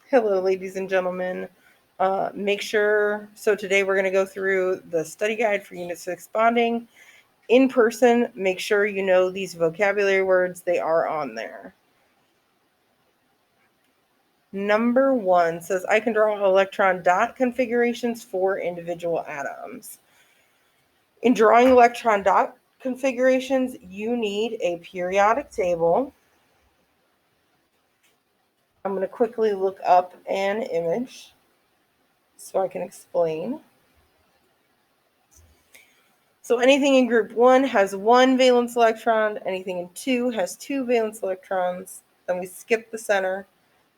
Hello, ladies and gentlemen. Make sure, so today we're going to go through the study guide for Unit 6 bonding. In person, make sure you know these vocabulary words, they are on there. Number 1 says, I can draw electron dot configurations for individual atoms. In drawing electron dot configurations, you need a periodic table. I'm going to quickly look up an image so I can explain. So anything in group 1 has 1 valence electron, anything in 2 has 2 valence electrons. Then we skip the center.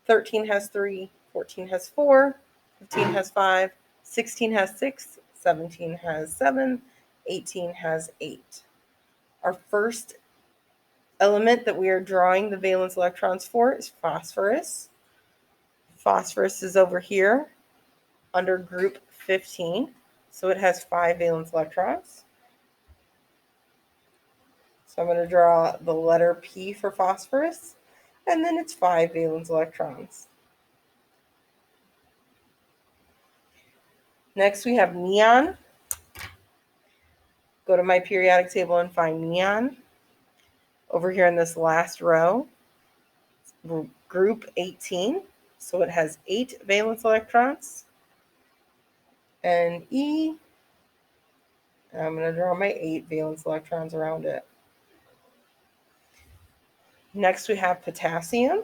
13 has 3, 14 has 4, 15 has 5, 16 has 6, 17 has 7, 18 has 8. Our first element that we are drawing the valence electrons for is phosphorus. Phosphorus is over here under group 15, so it has 5 valence electrons. So I'm going to draw the letter P for phosphorus, and then it's 5 valence electrons. Next we have neon. Go to my periodic table and find neon. Over here in this last row, group 18, so it has 8 valence electrons. And E, I'm going to draw my 8 valence electrons around it. Next we have potassium.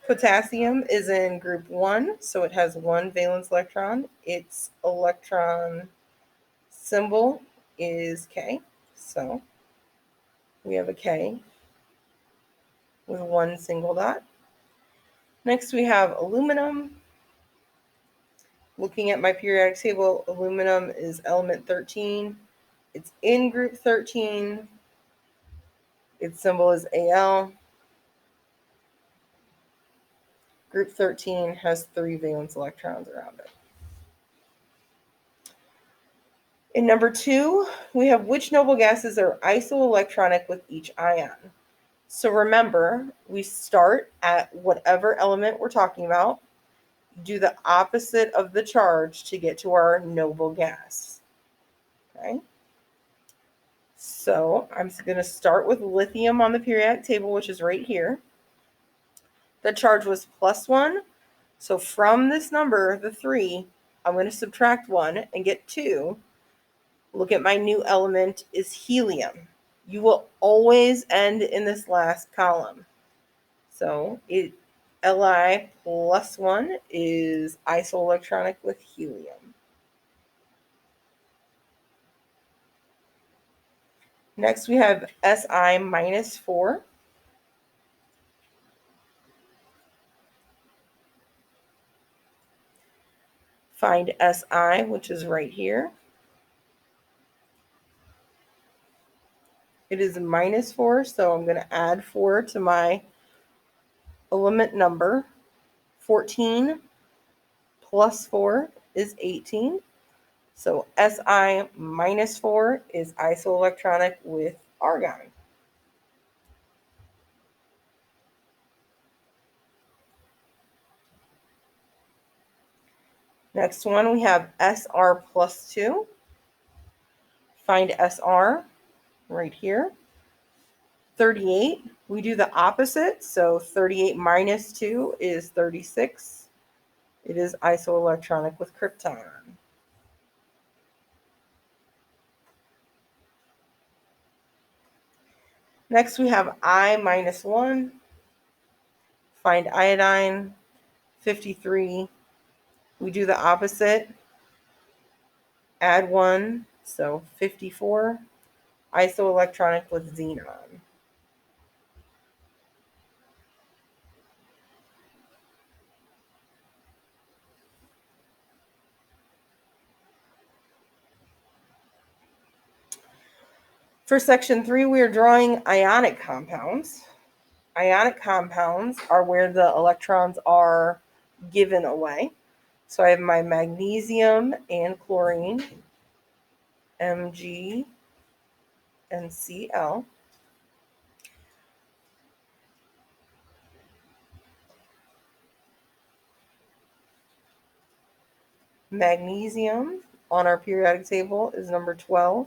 Potassium is in group 1, so it has 1 valence electron. Its electron symbol is K, so we have a K with 1 single dot. Next we have aluminum. Looking at my periodic table, aluminum is element 13. It's in group 13. Its symbol is Al. Group 13 has 3 valence electrons around it. In number 2, we have which noble gases are isoelectronic with each ion. So remember, we start at whatever element we're talking about, do the opposite of the charge to get to our noble gas. Okay? So I'm going to start with lithium on the periodic table, which is right here. The charge was +1. So from this number, the 3, I'm going to subtract 1 and get 2. Look at my new element is helium. You will always end in this last column. So Li +1 is isoelectronic with helium. Next we have Si -4. Find Si, which is right here. It is -4, so I'm going to add 4 to my element number. 14 plus 4 is 18. So Si -4 is isoelectronic with argon. Next one, we have Sr +2. Find Sr right here. 38, we do the opposite. So 38 minus 2 is 36. It is isoelectronic with krypton. Next, we have I -1. Find iodine. 53. We do the opposite. Add 1, so 54. Isoelectronic with xenon. For section 3, we are drawing ionic compounds. Ionic compounds are where the electrons are given away. So I have my magnesium and chlorine, Mg and Cl. Magnesium on our periodic table is number 12.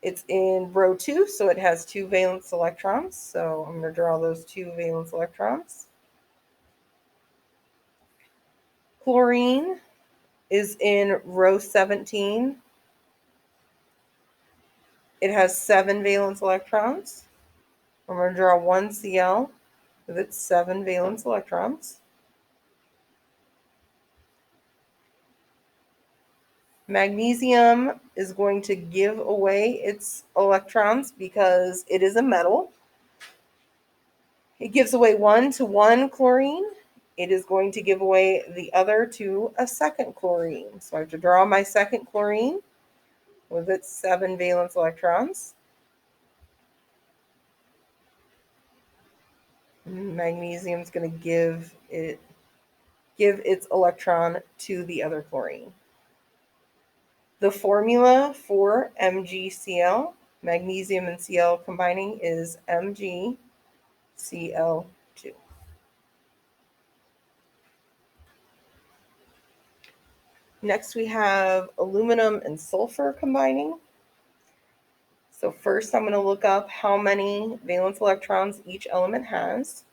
It's in row 2, so it has 2 valence electrons. So I'm going to draw those 2 valence electrons. Chlorine is in row 17. It has 7 valence electrons. I'm going to draw 1 Cl with its 7 valence electrons. Magnesium is going to give away its electrons because it is a metal. It gives away 1 to 1 chlorine. It is going to give away the other to a second chlorine. So I have to draw my second chlorine with its 7 valence electrons. Magnesium is going to give its electron to the other chlorine. The formula for MgCl, magnesium and Cl combining, is MgCl2. Next we have aluminum and sulfur combining. So first I'm going to look up how many valence electrons each element has.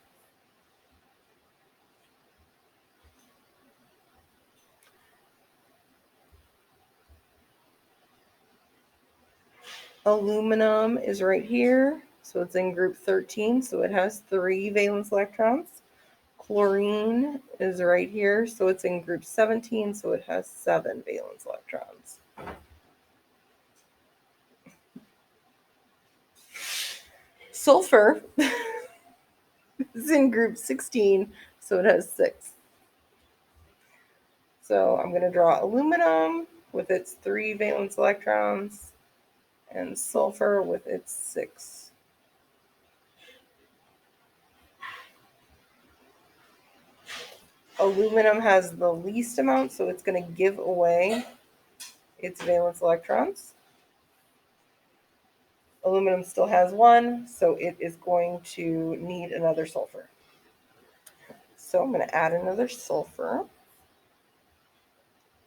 Aluminum is right here, so it's in group 13, so it has 3 valence electrons. Chlorine is right here, so it's in group 17, so it has 7 valence electrons. Sulfur is in group 16, so it has 6. So I'm going to draw aluminum with its 3 valence electrons and sulfur with its 6. Aluminum has the least amount, so it's going to give away its valence electrons. Aluminum still has 1, so it is going to need another sulfur. So I'm going to add another sulfur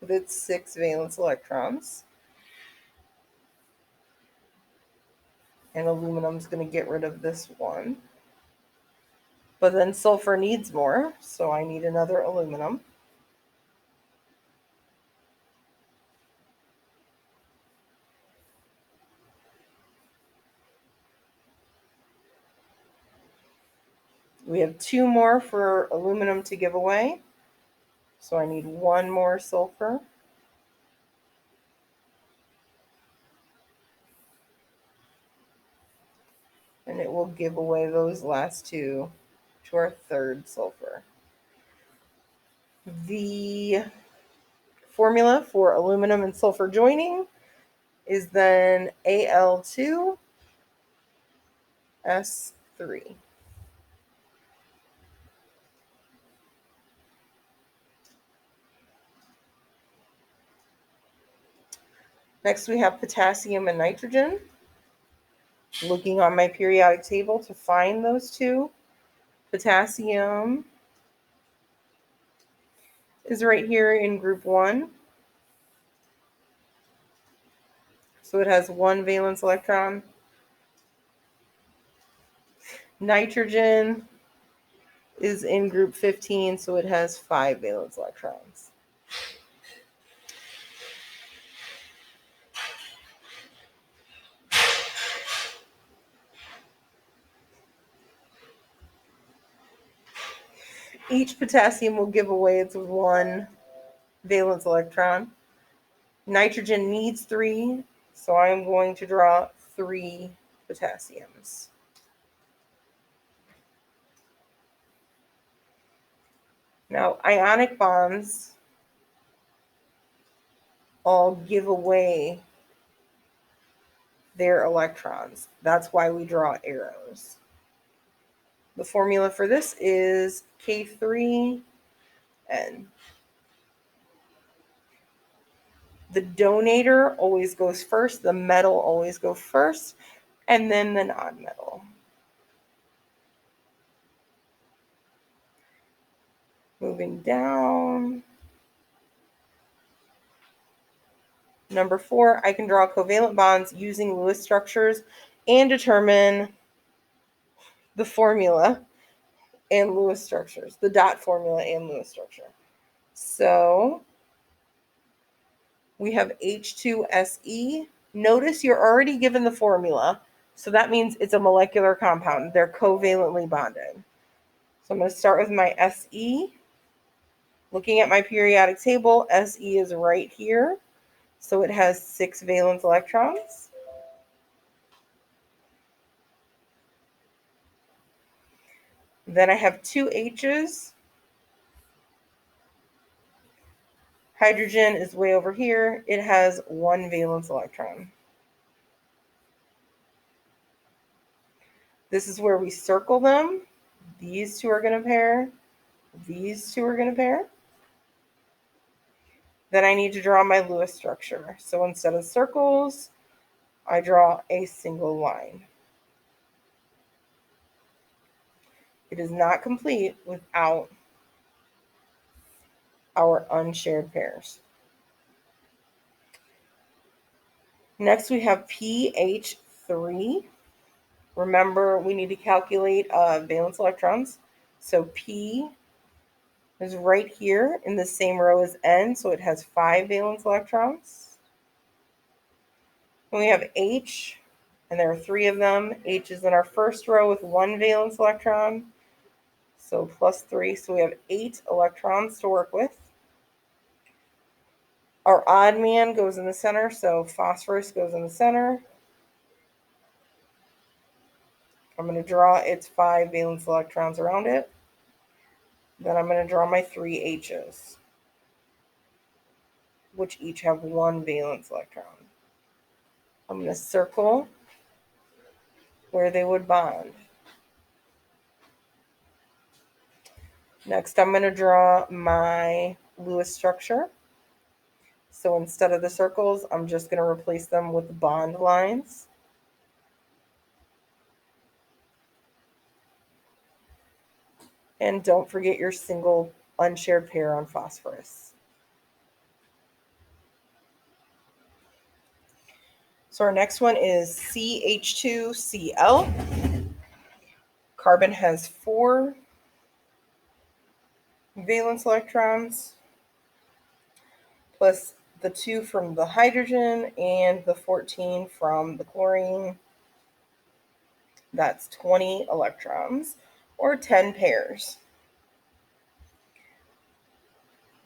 with its 6 valence electrons. And aluminum is going to get rid of this one. But then sulfur needs more, so I need another aluminum. We have 2 more for aluminum to give away, so I need 1 more sulfur. And it will give away those last 2 to our 3rd sulfur. The formula for aluminum and sulfur joining is then Al2S3. Next we have potassium and nitrogen. Looking on my periodic table to find those 2. Potassium is right here in group 1. So it has 1 valence electron. Nitrogen is in group 15, so it has 5 valence electrons. Each potassium will give away its 1 valence electron. Nitrogen needs 3, so I'm going to draw 3 potassiums. Now, ionic bonds all give away their electrons. That's why we draw arrows. The formula for this is K3N. The donator always goes first, the metal always goes first, and then the non-metal. Moving down, Number 4, I can draw covalent bonds using Lewis structures and determine the formula and Lewis structures, the dot formula and Lewis structure. So we have H2SE. Notice you're already given the formula, so that means it's a molecular compound. They're covalently bonded. So I'm going to start with my Se. Looking at my periodic table, Se is right here. So it has 6 valence electrons. Then I have 2 H's. Hydrogen is way over here. It has 1 valence electron. This is where we circle them. These 2 are going to pair. These 2 are going to pair. Then I need to draw my Lewis structure. So instead of circles, I draw a single line. It is not complete without our unshared pairs. Next, we have pH3. Remember, we need to calculate valence electrons. So P is right here in the same row as N, so it has 5 valence electrons. And we have H, and there are 3 of them. H is in our first row with 1 valence electron, so plus 3, so we have 8 electrons to work with. Our odd man goes in the center, so phosphorus goes in the center. I'm going to draw its 5 valence electrons around it. Then I'm going to draw my 3 H's, which each have 1 valence electron. I'm going to circle where they would bond. Next, I'm going to draw my Lewis structure. So instead of the circles, I'm just going to replace them with bond lines. And don't forget your single unshared pair on phosphorus. So our next one is CH2Cl. Carbon has 4 valence electrons, plus the 2 from the hydrogen and the 14 from the chlorine. That's 20 electrons, or 10 pairs.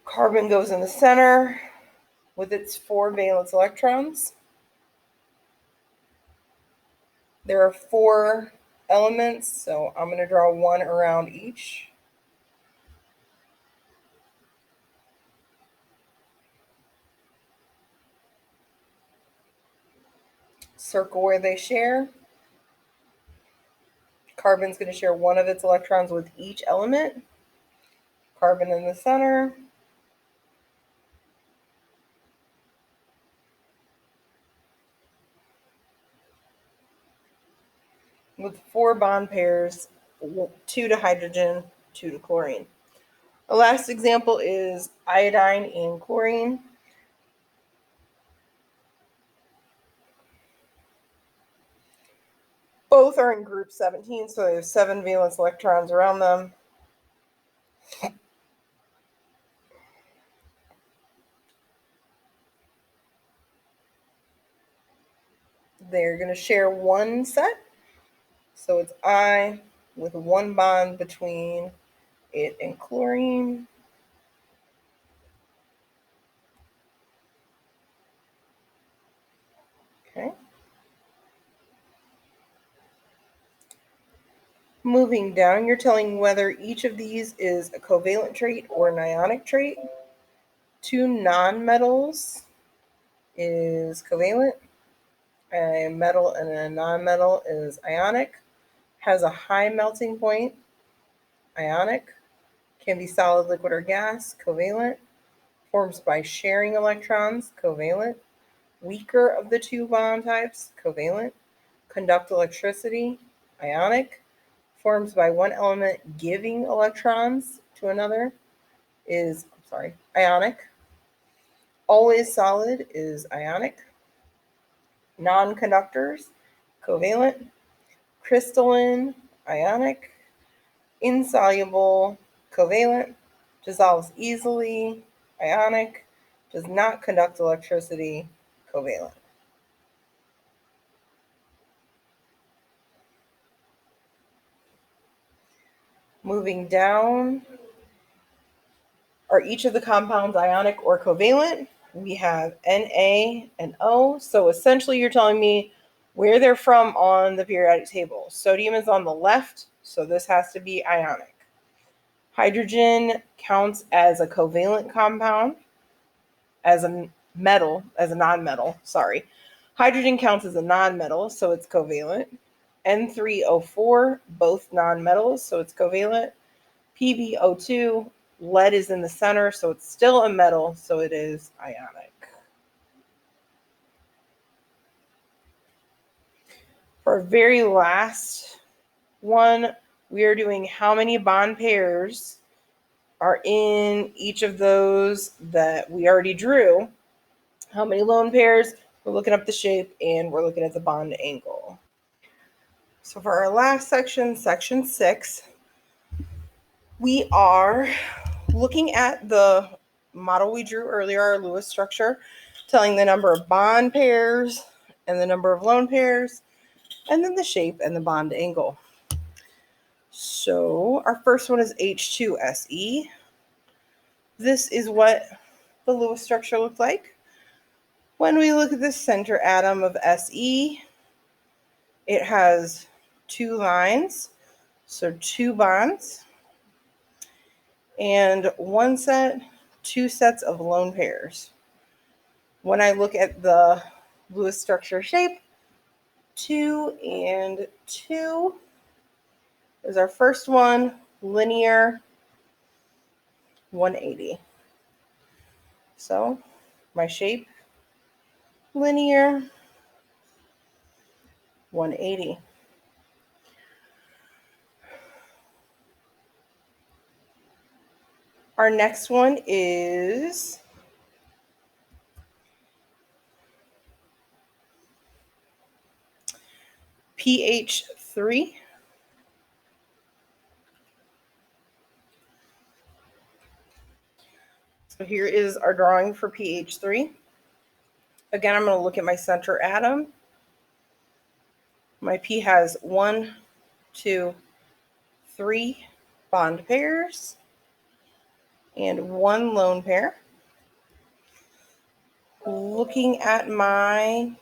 Carbon goes in the center with its 4 valence electrons. There are 4 elements, so I'm going to draw 1 around each. Circle where they share. Carbon's going to share 1 of its electrons with each element. Carbon in the center. With 4 bond pairs, 2 to hydrogen, 2 to chlorine. The last example is iodine and chlorine. Both are in group 17, so they have 7 valence electrons around them. They're going to share 1 set. So it's I with 1 bond between it and chlorine. Okay. Moving down, you're telling whether each of these is a covalent trait or an ionic trait. 2 nonmetals is covalent. A metal and a nonmetal is ionic. Has a high melting point, ionic. Can be solid, liquid, or gas, covalent. Forms by sharing electrons, covalent. Weaker of the 2 bond types, covalent. Conduct electricity, ionic. Forms by 1 element giving electrons to another is, ionic. Always solid is ionic. Non-conductors, covalent. Crystalline, ionic. Insoluble, covalent. Dissolves easily, ionic. Does not conduct electricity, covalent. Moving down, are each of the compounds ionic or covalent? We have Na and O. So essentially you're telling me where they're from on the periodic table. Sodium is on the left, so this has to be ionic. Hydrogen counts as a covalent compound, as a non-metal, sorry. Hydrogen counts as a non-metal, so it's covalent. N3O4, both non-metals, so it's covalent. PbO2, lead is in the center, so it's still a metal, so it is ionic. For our very last one, we are doing how many bond pairs are in each of those that we already drew. How many lone pairs? We're looking up the shape and we're looking at the bond angle. So for our last section, section 6, we are looking at the model we drew earlier, our Lewis structure, telling the number of bond pairs and the number of lone pairs, and then the shape and the bond angle. So our first one is H2SE. This is what the Lewis structure looked like. When we look at the center atom of Se, it has 2 lines, so 2 bonds, and 2 sets of lone pairs. When I look at the Lewis structure shape, 2 and 2 is our first one, linear, 180. So my shape, linear, 180. Our next one is pH3. So here is our drawing for pH3. Again, I'm going to look at my center atom. My P has 1, 2, 3 bond pairs and 1 lone pair. Looking at my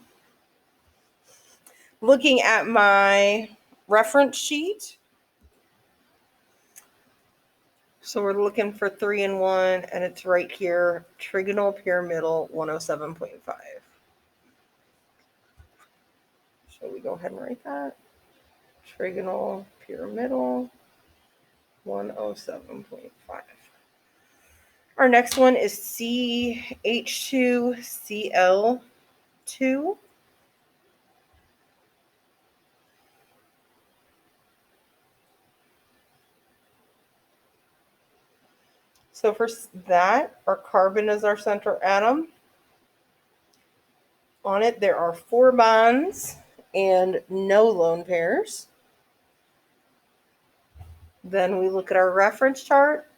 reference sheet, so we're looking for 3 and 1, and it's right here, trigonal pyramidal 107.5. So we go ahead and write that. Trigonal pyramidal 107.5. Our next one is CH2Cl2. So for that, our carbon is our center atom. On it, there are 4 bonds and no lone pairs. Then we look at our reference chart.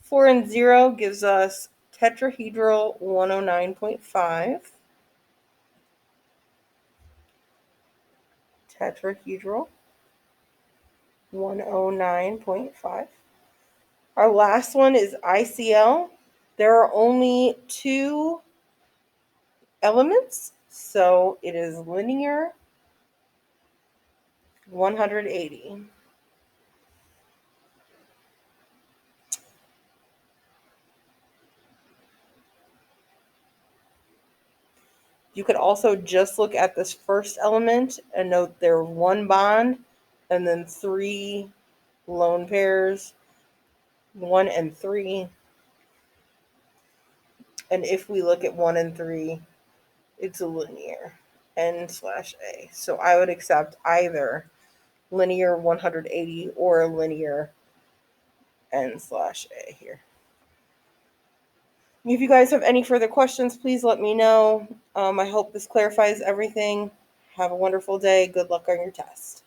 4 and 0 gives us tetrahedral 109.5. Tetrahedral 109.5. Our last one is ICl. There are only 2 elements, so it is linear 180. You could also just look at this first element and note there's 1 bond and then 3 lone pairs, 1 and 3. And if we look at 1 and 3, it's a linear N/A. So I would accept either linear 180 or linear N/A here. If you guys have any further questions, please let me know. I hope this clarifies everything. Have a wonderful day. Good luck on your test.